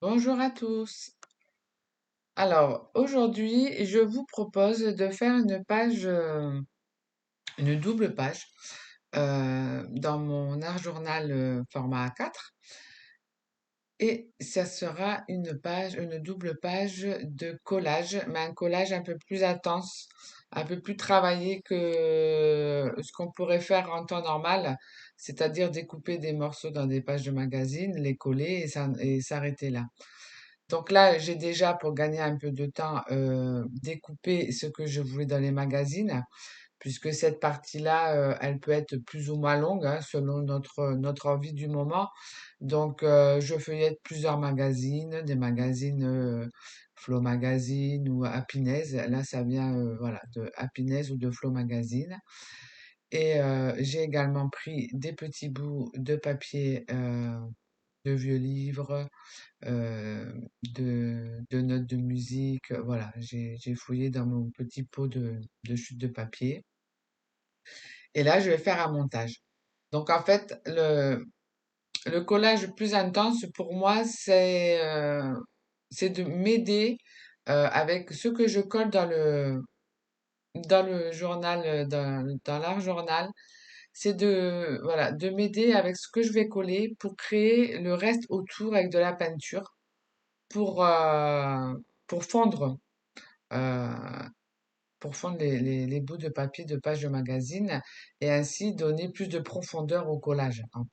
Bonjour à tous. Alors, aujourd'hui, je vous propose de faire une page, une double page dans mon art journal format A4. Et ça sera une double page de collage, mais un collage un peu plus intense, un peu plus travaillé que ce qu'on pourrait faire en temps normal, c'est-à-dire découper des morceaux dans des pages de magazine, les coller et s'arrêter là. Donc là, j'ai déjà, pour gagner un peu de temps, découpé ce que je voulais dans les magazines, puisque cette partie-là, elle peut être plus ou moins longue, hein, selon notre envie du moment. Donc, je feuillette plusieurs magazines, des magazines Flow Magazine ou Happiness. Là, ça vient voilà, de Happiness ou de Flow Magazine. Et j'ai également pris des petits bouts de papier de vieux livres, de notes de musique. Voilà, j'ai fouillé dans mon petit pot de chute de papier. Et là, je vais faire un montage. Donc, en fait, le collage le plus intense pour moi, c'est de m'aider avec ce que je colle dans le journal, dans l'art journal. C'est voilà, de m'aider avec ce que je vais coller pour créer le reste autour avec de la peinture pour, euh, pour fondre. euh, pour fondre les bouts de papier de pages de magazine et ainsi donner plus de profondeur au collage, hein.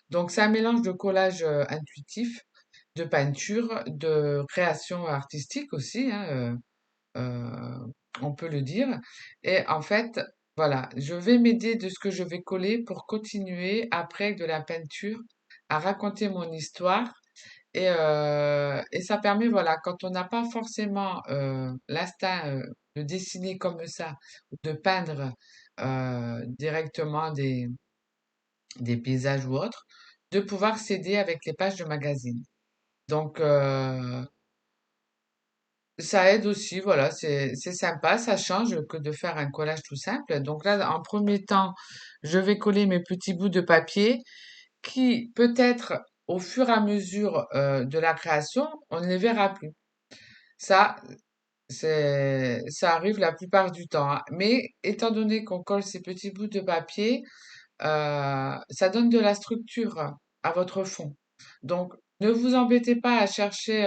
Donc c'est un mélange de collage intuitif, de peinture, de création artistique aussi, hein, on peut le dire. Et en fait, voilà, je vais m'aider de ce que je vais coller pour continuer après avec de la peinture à raconter mon histoire. Et ça permet, voilà, quand on n'a pas forcément l'instinct de dessiner comme ça, ou de peindre directement des paysages ou autres, de pouvoir s'aider avec les pages de magazine. Donc, ça aide aussi, voilà, c'est sympa, ça change que de faire un collage tout simple. Donc là, en premier temps, je vais coller mes petits bouts de papier qui, peut-être, au fur et à mesure de la création, on ne les verra plus. Ça, ça arrive la plupart du temps, hein. Mais étant donné qu'on colle ces petits bouts de papier, ça donne de la structure à votre fond. Donc, ne vous embêtez pas à chercher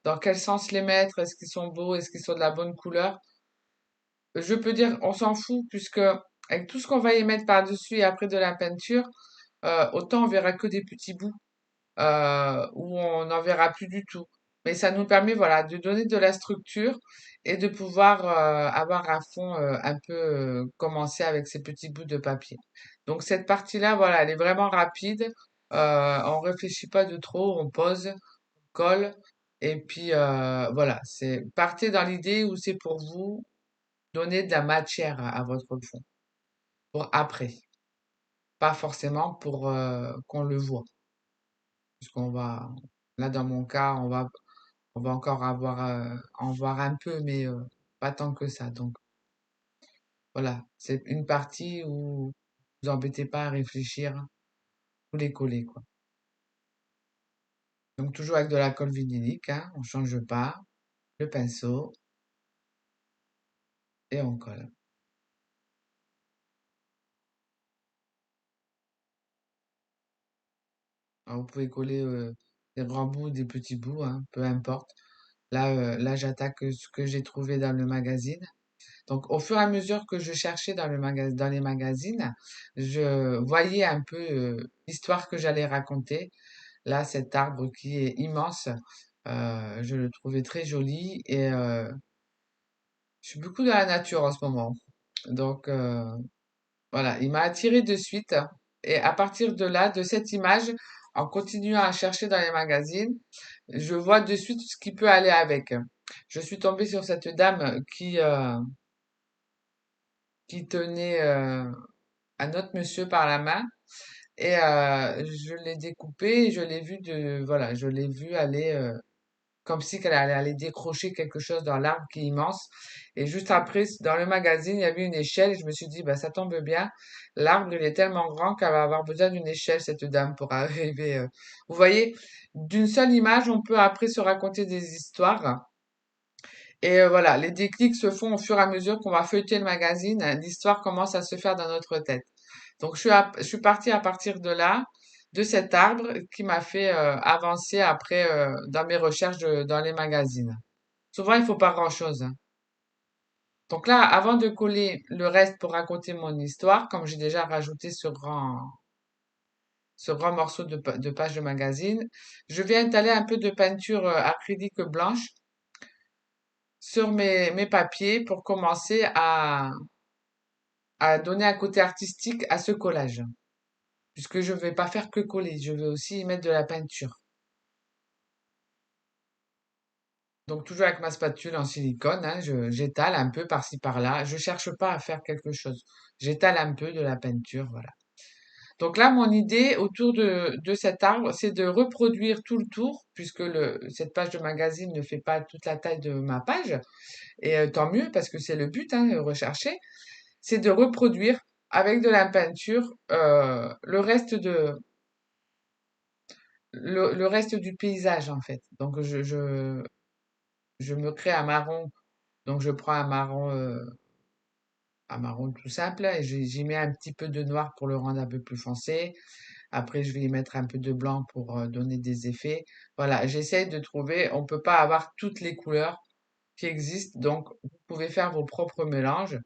dans quel sens les mettre. Est-ce qu'ils sont beaux? Est-ce qu'ils sont de la bonne couleur? Je peux dire, on s'en fout, puisque avec tout ce qu'on va y mettre par-dessus et après de la peinture, autant on verra que des petits bouts où on n'en verra plus du tout. Mais ça nous permet, voilà, de donner de la structure et de pouvoir avoir un fond un peu commencé avec ces petits bouts de papier. Donc cette partie-là, voilà, elle est vraiment rapide. On réfléchit pas de trop, on pose, on colle. Et puis voilà, c'est partez dans l'idée où c'est pour vous donner de la matière à votre fond pour après, pas forcément pour qu'on le voit, puisqu'on va là dans mon cas, on va encore avoir en voir un peu, mais pas tant que ça. Donc voilà, c'est une partie où vous embêtez pas à réfléchir, vous les collez quoi. Donc toujours avec de la colle vinylique, hein, on change pas, le pinceau et on colle. Alors, vous pouvez coller des grands bouts, des petits bouts, hein, peu importe. Là, j'attaque ce que j'ai trouvé dans le magazine. Donc, au fur et à mesure que je cherchais dans les magazines, je voyais un peu l'histoire que j'allais raconter. Là, cet arbre qui est immense, je le trouvais très joli et je suis beaucoup dans la nature en ce moment. Donc, voilà, il m'a attiré de suite. Et à partir de là, de cette image, en continuant à chercher dans les magazines, je vois de suite ce qui peut aller avec. Je suis tombée sur cette dame qui tenait un autre monsieur par la main et je l'ai découpé et je l'ai vu voilà, je l'ai vu aller comme si qu'elle allait aller décrocher quelque chose dans l'arbre qui est immense. Et juste après, dans le magazine, il y avait une échelle et je me suis dit, bah, ça tombe bien. L'arbre, il est tellement grand qu'elle va avoir besoin d'une échelle, cette dame, pour arriver. Vous voyez, d'une seule image, on peut après se raconter des histoires. Et voilà, les déclics se font au fur et à mesure qu'on va feuilleter le magazine. L'histoire commence à se faire dans notre tête. Donc, je suis partie à partir de là, de cet arbre qui m'a fait avancer après dans mes recherches dans les magazines. Souvent, il faut pas grand-chose, hein. Donc là, avant de coller le reste pour raconter mon histoire, comme j'ai déjà rajouté ce grand morceau de page de magazine, je vais étaler un peu de peinture acrylique blanche sur mes papiers pour commencer à donner un côté artistique à ce collage. Puisque je ne vais pas faire que coller, je vais aussi y mettre de la peinture. Donc toujours avec ma spatule en silicone, hein, j'étale un peu par-ci par-là. Je cherche pas à faire quelque chose. J'étale un peu de la peinture, voilà. Donc là, mon idée autour de cet arbre, c'est de reproduire tout le tour, puisque cette page de magazine ne fait pas toute la taille de ma page. Et tant mieux, parce que c'est le but, hein, recherché. C'est de reproduire avec de la peinture le reste du paysage, en fait. Donc je me crée un marron. Donc je prends un marron tout simple et j'y mets un petit peu de noir pour le rendre un peu plus foncé. Après, je vais y mettre un peu de blanc pour donner des effets. Voilà, j'essaye de trouver, on peut pas avoir toutes les couleurs qui existent, donc vous pouvez faire vos propres mélanges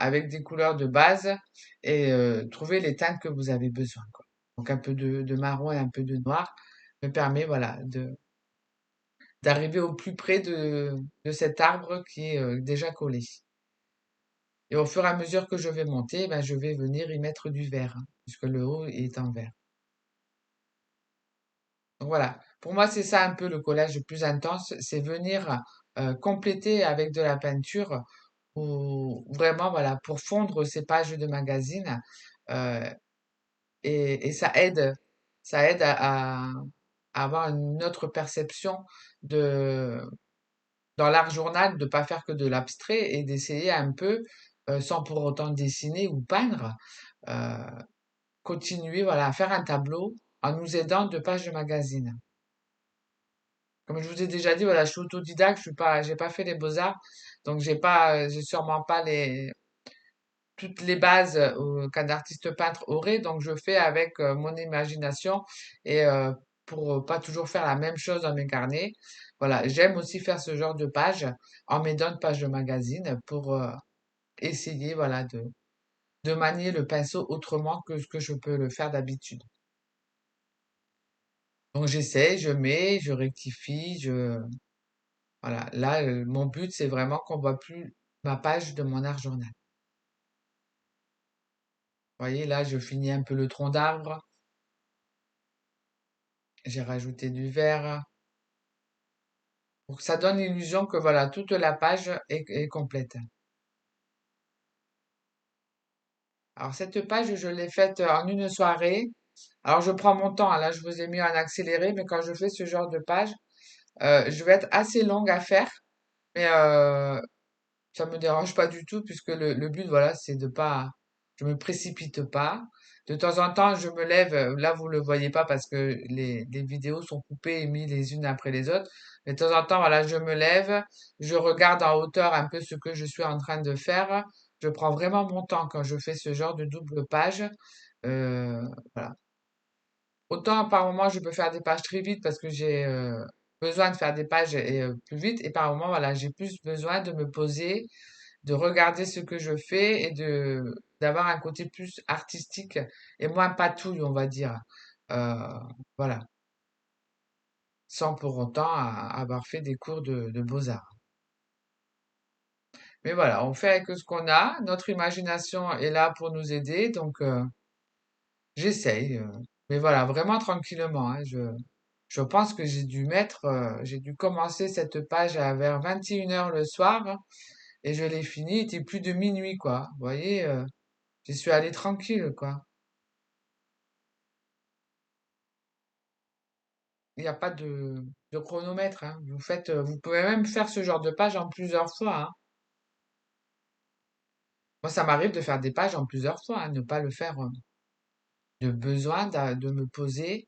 avec des couleurs de base et trouver les teintes que vous avez besoin, quoi. Donc un peu de marron et un peu de noir me permet, voilà, d'arriver au plus près de cet arbre qui est déjà collé. Et au fur et à mesure que je vais monter, ben, je vais venir y mettre du vert, hein, puisque le haut est en vert. Donc voilà, pour moi c'est ça un peu le collage le plus intense, c'est venir compléter avec de la peinture ou vraiment voilà pour fondre ces pages de magazine euh, et ça aide à avoir une autre perception de dans l'art journal de pas faire que de l'abstrait et d'essayer un peu sans pour autant dessiner ou peindre euh, continuer voilà à faire un tableau en nous aidant de pages de magazine. Comme je vous ai déjà dit, voilà, je suis autodidacte, j'ai pas fait les beaux-arts, donc j'ai sûrement pas toutes les bases qu'un artiste peintre aurait, donc je fais avec mon imagination et pour pas toujours faire la même chose dans mes carnets. Voilà, j'aime aussi faire ce genre de pages en m'aidant de pages de magazine pour essayer, voilà, de manier le pinceau autrement que ce que je peux le faire d'habitude. Donc j'essaie, je mets, je rectifie, voilà. Là, mon but, c'est vraiment qu'on voit plus ma page de mon art journal. Vous voyez, là, je finis un peu le tronc d'arbre. J'ai rajouté du vert pour que ça donne l'illusion que voilà, toute la page est complète. Alors cette page, je l'ai faite en une soirée. Alors je prends mon temps, hein. Là, je vous ai mis en accéléré, mais quand je fais ce genre de page, je vais être assez longue à faire, mais ça me dérange pas du tout puisque le but, voilà, c'est de pas, je me précipite pas. De temps en temps, je me lève. Là, vous le voyez pas parce que les vidéos sont coupées et mises les unes après les autres. Mais de temps en temps, voilà, je me lève, je regarde en hauteur un peu ce que je suis en train de faire. Je prends vraiment mon temps quand je fais ce genre de double page. Euh, voilà. Autant par moment, je peux faire des pages très vite parce que j'ai besoin de faire des pages plus vite. Et par moment, voilà, j'ai plus besoin de me poser, de regarder ce que je fais et d'avoir un côté plus artistique et moins patouille, on va dire. Euh, voilà, sans pour autant avoir fait des cours de beaux-arts. Mais voilà, on fait avec ce qu'on a. Notre imagination est là pour nous aider, donc j'essaye. Mais voilà, vraiment tranquillement, hein, je pense que j'ai dû commencer cette page vers 21 heures le soir hein, et je l'ai finie, il était plus de minuit, quoi. Vous voyez, j'y suis allée tranquille, quoi. il n'y a pas de chronomètre, hein. Vous faites, vous pouvez même faire ce genre de page en plusieurs fois, hein. Moi, ça m'arrive de faire des pages en plusieurs fois, hein, ne pas le faire, de besoin de me poser,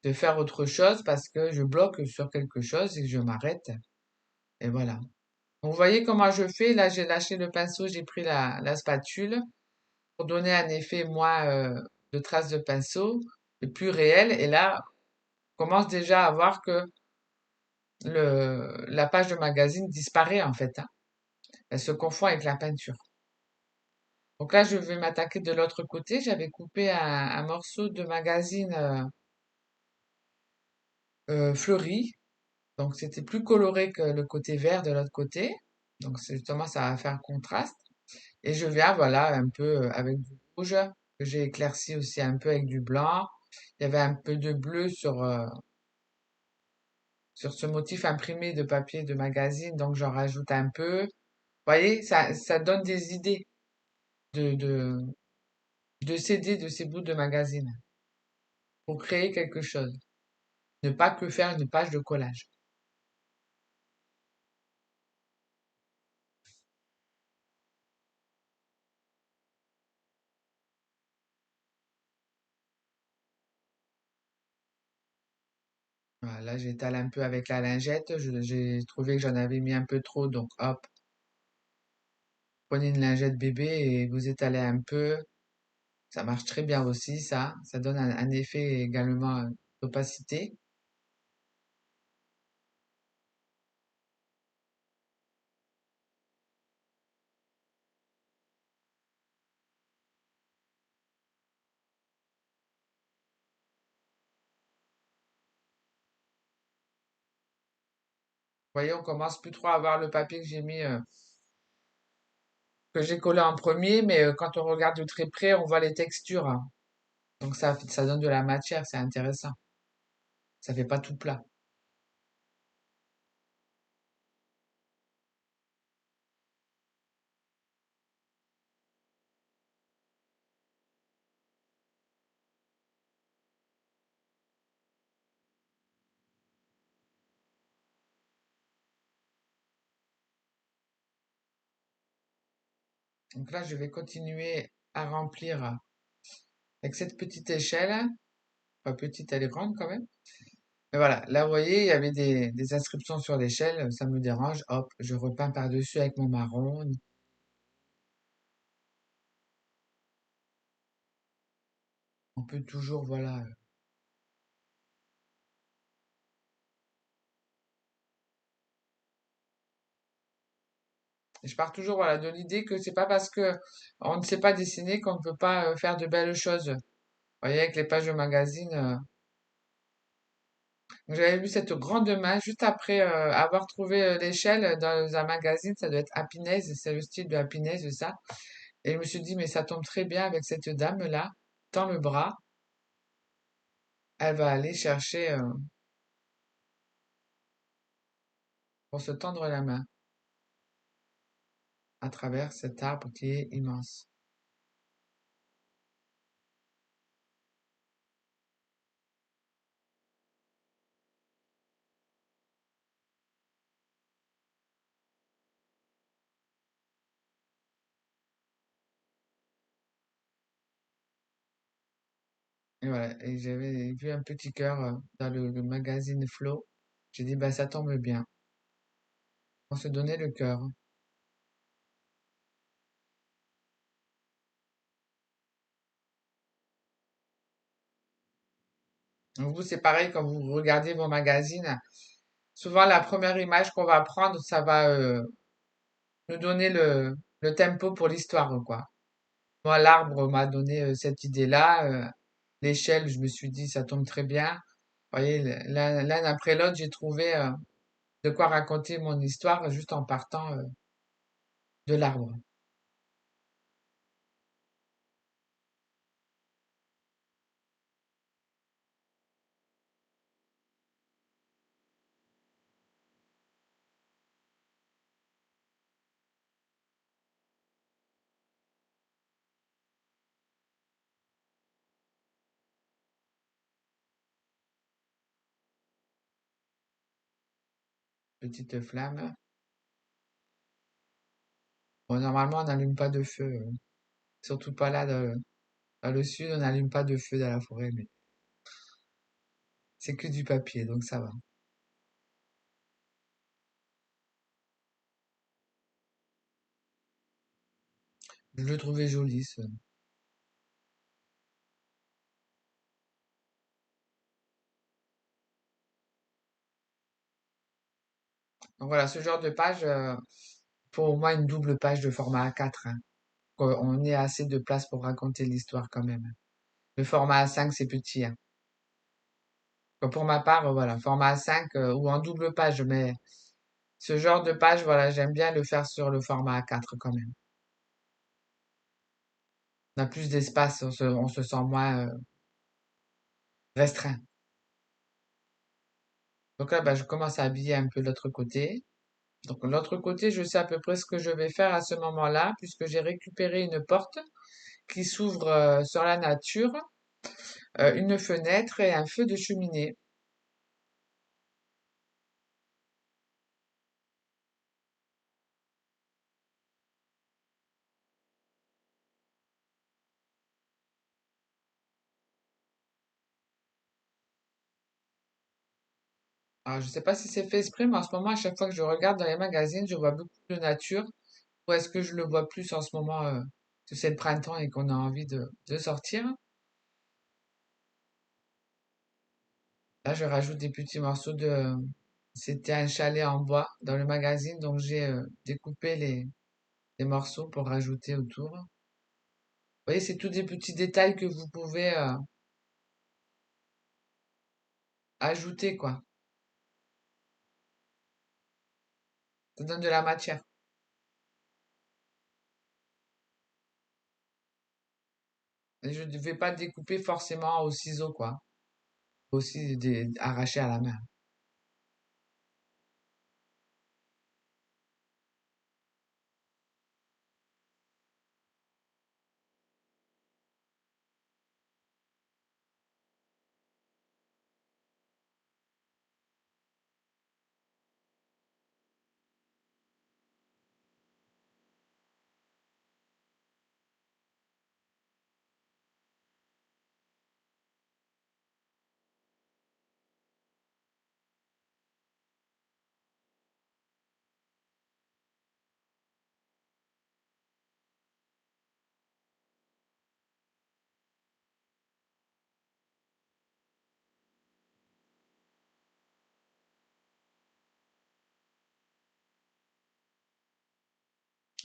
de faire autre chose parce que je bloque sur quelque chose et que je m'arrête. Et voilà. Donc, vous voyez comment je fais? Là, j'ai lâché le pinceau, j'ai pris la spatule pour donner un effet moins de traces de pinceau et plus réel. Et là, on commence déjà à voir que la page de magazine disparaît en fait, hein. Elle se confond avec la peinture. Donc là, je vais m'attaquer de l'autre côté. J'avais coupé un morceau de magazine fleuri. Donc c'était plus coloré que le côté vert de l'autre côté. Donc justement, ça va faire un contraste. Et je viens, voilà, un peu avec du rouge, que j'ai éclairci aussi un peu avec du blanc. Il y avait un peu de bleu sur ce motif imprimé de papier de magazine, donc j'en rajoute un peu. Vous voyez, ça donne des idées de, de, de s'aider de ces bouts de magazine pour créer quelque chose. Ne pas que faire une page de collage. Voilà, là, j'étale un peu avec la lingette. J'ai trouvé que j'en avais mis un peu trop, donc hop, prenez une lingette bébé et vous étalez un peu. Ça marche très bien aussi, ça. Ça donne un effet également d'opacité. Vous voyez, on commence plus trop à voir le papier que j'ai mis, que j'ai collé en premier, mais quand on regarde de très près, on voit les textures, hein. Donc ça donne de la matière, c'est intéressant. Ça fait pas tout plat. Donc là, je vais continuer à remplir avec cette petite échelle. Pas petite, elle est grande quand même. Mais voilà, là, vous voyez, il y avait des inscriptions sur l'échelle, ça me dérange. Hop, je repeins par-dessus avec mon marron. On peut toujours, voilà. Je pars toujours, voilà, de l'idée que c'est pas parce que on ne sait pas dessiner qu'on ne peut pas faire de belles choses. Vous voyez, avec les pages de magazine. J'avais vu cette grande main juste après avoir trouvé l'échelle dans un magazine. Ça doit être Happiness, c'est le style de Happiness, ça. Et je me suis dit, mais ça tombe très bien avec cette dame-là, dans le bras. Elle va aller chercher pour se tendre la main à travers cet arbre qui est immense. Et voilà, et j'avais vu un petit cœur dans le magazine Flow. J'ai dit, bah ça tombe bien. On se donnait le cœur. Donc vous, c'est pareil quand vous regardez vos magazines. Souvent, la première image qu'on va prendre, ça va nous donner le tempo pour l'histoire, quoi. Moi, l'arbre m'a donné cette idée-là. L'échelle, je me suis dit, ça tombe très bien. Vous voyez, l'un après l'autre, j'ai trouvé de quoi raconter mon histoire juste en partant de l'arbre. petite flamme. Bon, normalement, on n'allume pas de feu. Surtout pas là, dans le sud, on n'allume pas de feu dans la forêt, mais c'est que du papier, donc ça va. Je le trouvais joli, ce. Donc voilà, ce genre de page, pour au moins une double page de format A4, hein. On ait assez de place pour raconter l'histoire quand même. Le format A5, c'est petit, hein. Pour ma part, voilà, format A5 ou en double page, mais ce genre de page, voilà, j'aime bien le faire sur le format A4 quand même. On a plus d'espace, on se sent moins restreint. Donc là, bah, je commence à habiller un peu l'autre côté. Donc l'autre côté, je sais à peu près ce que je vais faire à ce moment-là, puisque j'ai récupéré une porte qui s'ouvre sur la nature, une fenêtre et un feu de cheminée. Alors je sais pas si c'est fait exprès, mais en ce moment, à chaque fois que je regarde dans les magazines, je vois beaucoup de nature. Ou est-ce que je le vois plus en ce moment, que c'est le printemps et qu'on a envie de sortir? Là, je rajoute des petits morceaux de. C'était un chalet en bois dans le magazine, donc j'ai découpé les morceaux pour rajouter autour. Vous voyez, c'est tous des petits détails que vous pouvez ajouter, quoi. Ça donne de la matière. Et je ne vais pas découper forcément au ciseau, quoi. Aussi arracher à la main.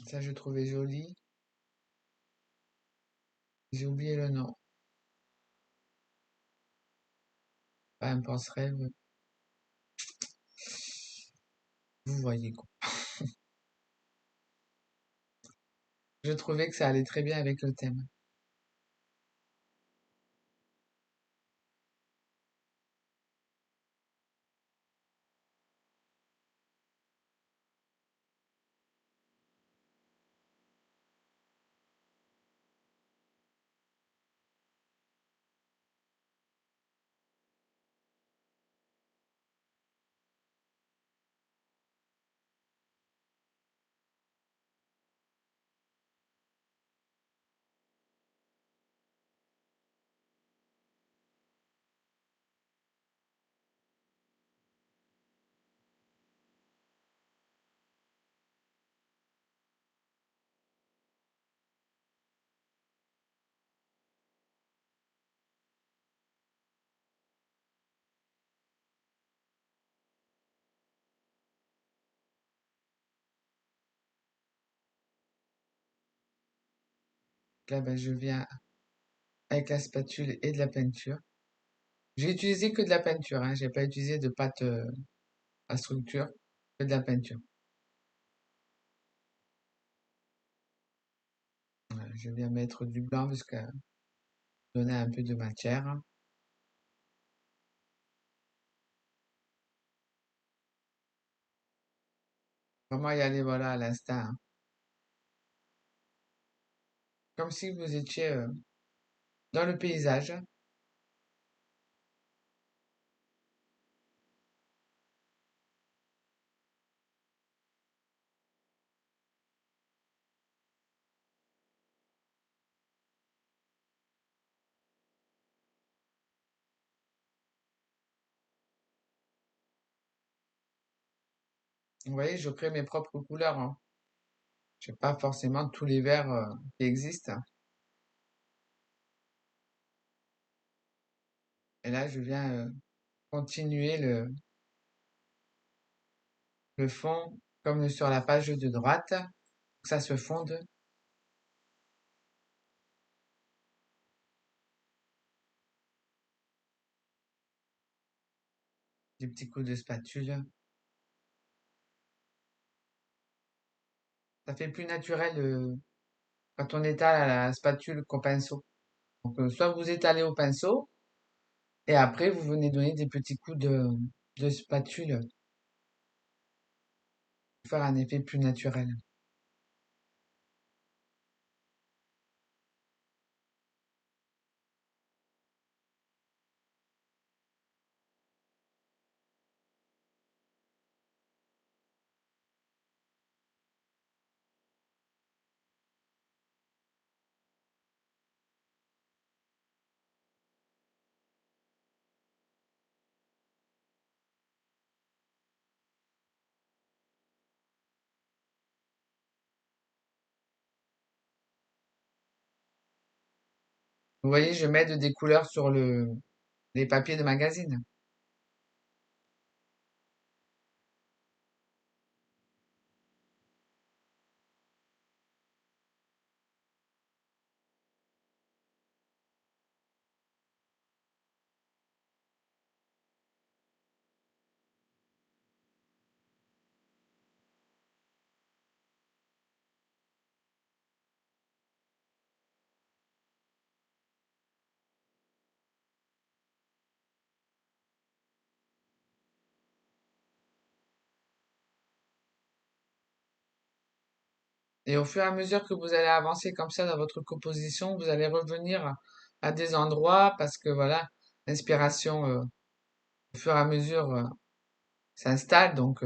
Ça, je trouvais joli. J'ai oublié le nom. Pas un pense-rêve. Vous voyez, quoi. Je trouvais que ça allait très bien avec le thème. Là, ben, je viens avec la spatule et de la peinture. J'ai utilisé que de la peinture, hein. J'ai pas utilisé de pâte à structure, que de la peinture. Voilà, je viens mettre du blanc parce que donner un peu de matière. Vraiment y aller, voilà, à l'instinct, hein. Comme si vous étiez dans le paysage. Vous voyez, je crée mes propres couleurs, hein. Je n'ai pas forcément tous les verres qui existent. Et là, je viens continuer le fond comme sur la page de droite, que ça se fonde. Des petits coups de spatule. Ça fait plus naturel quand on étale à la spatule qu'au pinceau. Donc, soit vous étalez au pinceau, et après, vous venez donner des petits coups de spatule pour faire un effet plus naturel. Vous voyez, je mets des couleurs sur les papiers de magazine. Et au fur et à mesure que vous allez avancer comme ça dans votre composition, vous allez revenir à des endroits parce que voilà, l'inspiration au fur et à mesure s'installe, donc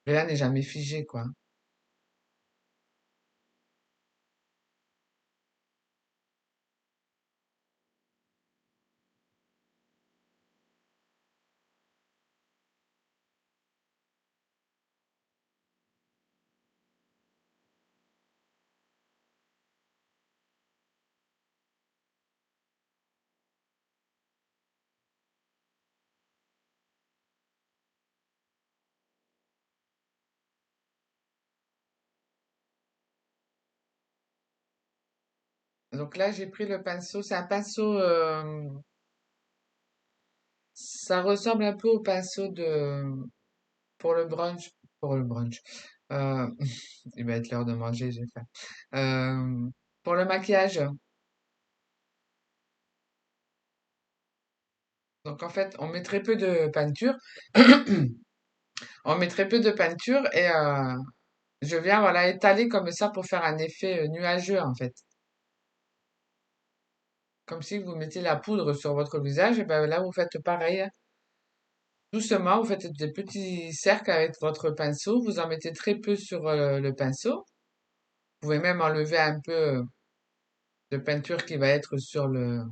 rien n'est jamais figé, quoi. Donc là, j'ai pris le pinceau, c'est un pinceau, ça ressemble un peu au pinceau pour le brunch, pour le brunch. Euh, il va être l'heure de manger, j'ai faim. Pour le maquillage. Donc en fait, on met très peu de peinture. On met très peu de peinture et je viens voilà étaler comme ça pour faire un effet nuageux en fait. Comme si vous mettez la poudre sur votre visage et ben là vous faites pareil. Doucement, vous faites des petits cercles avec votre pinceau. Vous en mettez très peu sur le pinceau. Vous pouvez même enlever un peu de peinture qui va être sur le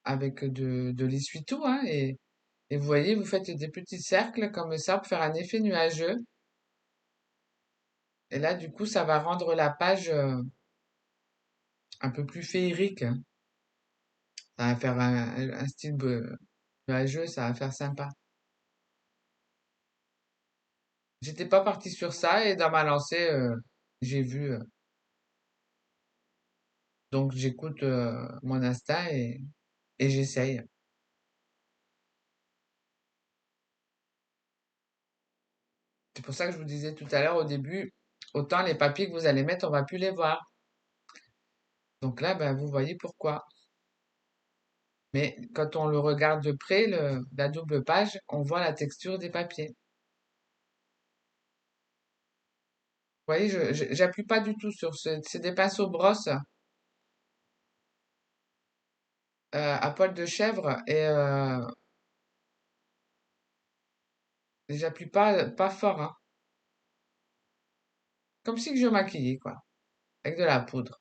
avec de l'essuie-tout hein, et vous voyez, vous faites des petits cercles comme ça pour faire un effet nuageux. Et là, du coup, ça va rendre la page un peu plus féerique, hein. Ça va faire un style nuageux, ça va faire sympa. J'étais pas parti sur ça et dans ma lancée, j'ai vu. Donc j'écoute mon instinct et j'essaye. C'est pour ça que je vous disais tout à l'heure au début, autant les papiers que vous allez mettre, on va plus les voir. Donc là, ben, vous voyez pourquoi. Mais quand on le regarde de près, la double page, on voit la texture des papiers. Vous voyez, j'appuie pas du tout sur c'est des pinceaux brosse à poil de chèvre et j'appuie pas fort, hein. Comme si que je maquillais, quoi, avec de la poudre.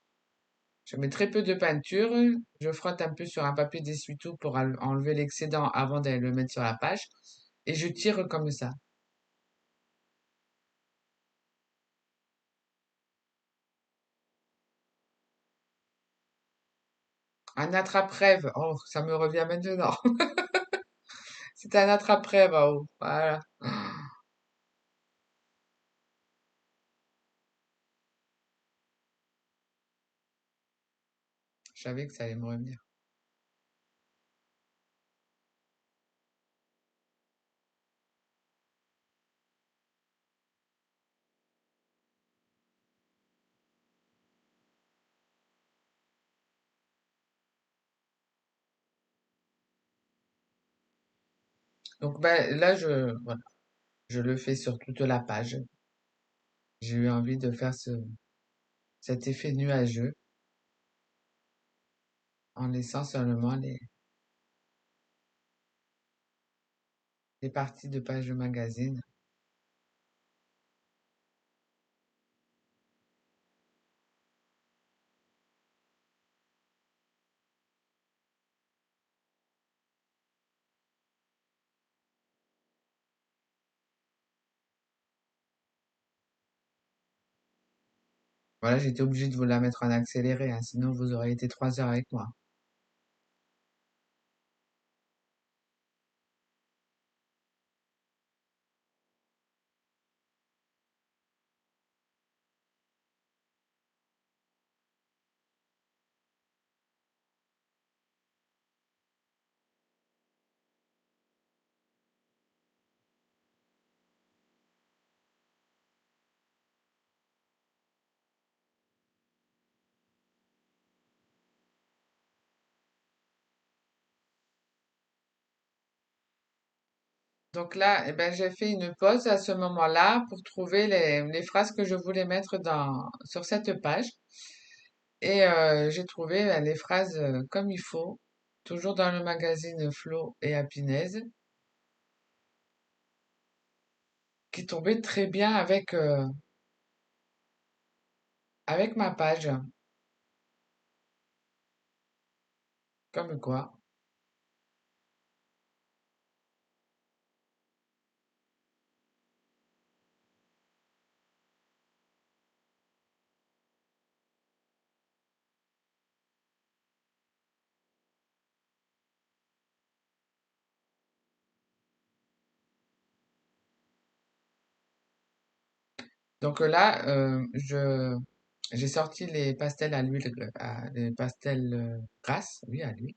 Je mets très peu de peinture, je frotte un peu sur un papier d'essuie-tout pour enlever l'excédent avant d'aller le mettre sur la page. et je tire comme ça. Un attrape-rêve. Oh, ça me revient maintenant. C'est un attrape-rêve en haut. Voilà. Je savais que ça allait me revenir. Donc ben, là, voilà, je le fais sur toute la page. J'ai eu envie de faire cet effet nuageux en laissant seulement les parties de page de magazine. Voilà, j'étais obligée de vous la mettre en accéléré, hein, sinon vous auriez été 3 heures avec moi. Donc là, eh ben, j'ai fait une pause à ce moment-là pour trouver les phrases que je voulais mettre sur cette page. Et j'ai trouvé les phrases comme il faut, toujours dans le magazine Flo et Happiness, qui tombaient très bien avec ma page. Comme quoi. Donc là, j'ai sorti les pastels à l'huile, les pastels grasse, oui, à l'huile.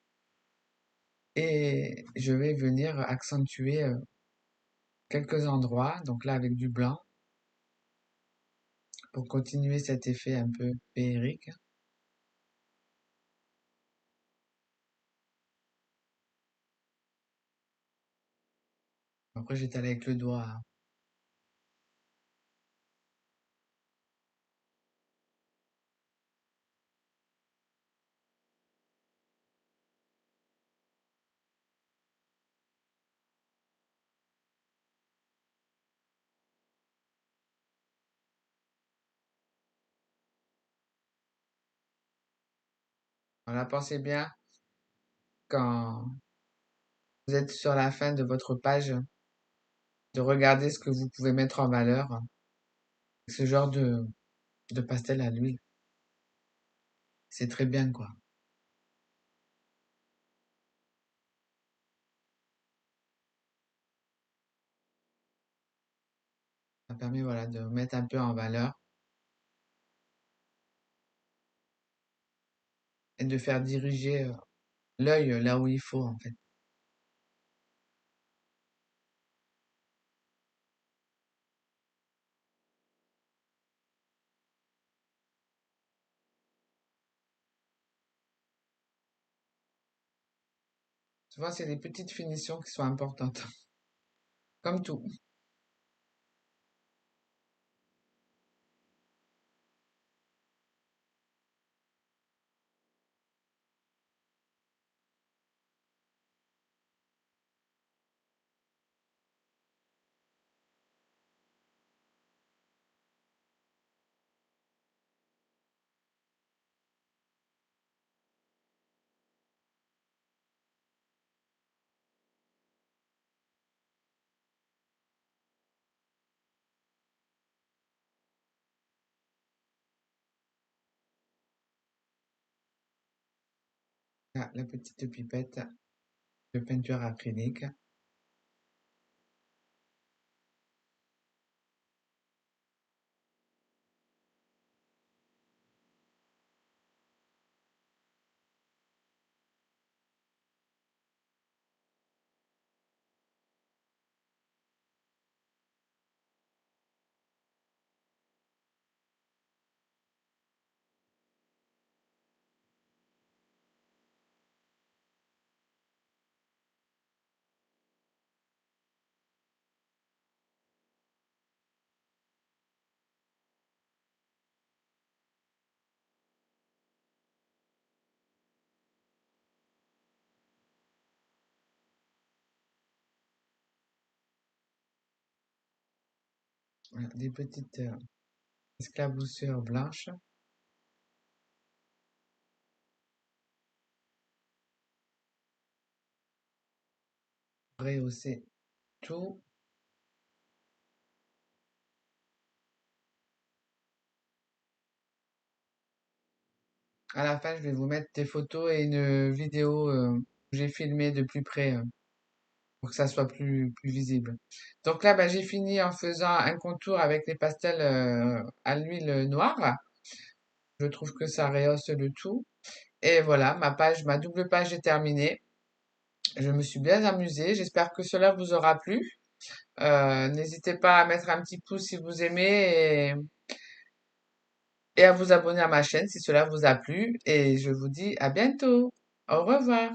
Et je vais venir accentuer quelques endroits, donc là avec du blanc, pour continuer cet effet un peu féerique. Après, j'étale avec le doigt, hein. Voilà, pensez bien, quand vous êtes sur la fin de votre page, de regarder ce que vous pouvez mettre en valeur. Ce genre de pastel à l'huile, c'est très bien, quoi. Ça permet, voilà, de mettre un peu en valeur et de faire diriger l'œil là où il faut, en fait. Souvent, c'est les petites finitions qui sont importantes, comme tout. Ah, la petite pipette de peinture acrylique. Voilà, des petites esclaboussures blanches. Rehausser tout. À la fin, je vais vous mettre des photos et une vidéo que j'ai filmée de plus près pour que ça soit plus visible. Donc là, bah, j'ai fini en faisant un contour avec les pastels à l'huile noire. Je trouve que ça rehausse le tout. Et voilà, ma double page est terminée. Je me suis bien amusée. J'espère que cela vous aura plu. N'hésitez pas à mettre un petit pouce si vous aimez et à vous abonner à ma chaîne si cela vous a plu. Et je vous dis à bientôt. Au revoir.